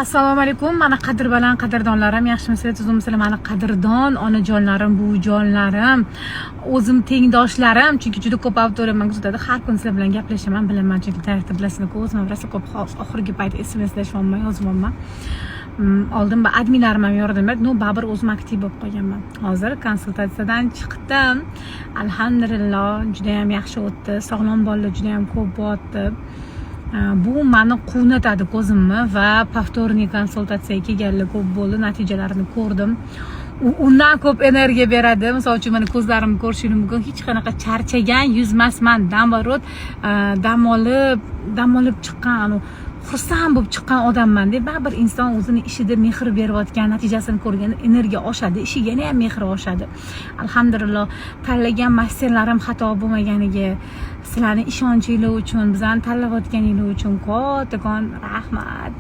Assalomu alaykum. Mana qadrbaland qadrdonlarim, yaxshimisizlar, tuzimsizlar? Mana qadrdon onajonlarim, buvijonlarim, o'zim tengdoshlarim, chunki juda ko'p auditoriya menga kuzatadi. Har kun sizlar bilan gaplashaman, bilaman, chunki tarixda bilasizlar-ku, o'zim rosa ko'p oxirgi payt SMS-lashmayman, yozyapman. Oldin adminlarim ham yordam berdi. Baribir o'zim aktiv bo'lib qolganman. Hozir konsultatsiyadan chiqdim. Alhamdulillah, juda ham yaxshi o'tdi. Sog'lom bolalar juda ham ko'p bo'lyapti. Bu meni quvnatadi ko'zimni va повторный konsultatsiyaga kelganlar ko'p bo'ldi, natijalarini ko'rdim. Undan ko'p energiya beradi. Misol uchun meni ko'zlarimni ko'rishingiz mumkin. Hech qanaqa charchagan yuzmasman. Dam olib chiqqan, xursand bo'lib chiqqan odamman deb, baribir inson o'zini ishida mehr berayotgan, natijasini ko'rganda energiya oshadi, ishiga yana ham mehr oshadi. Alhamdulillah, tanlagan masterlarim xato bo'lmaganiga, sizlarning ishonchingiz uchun, bizani tanlayotganingiz uchun kattakon rahmat.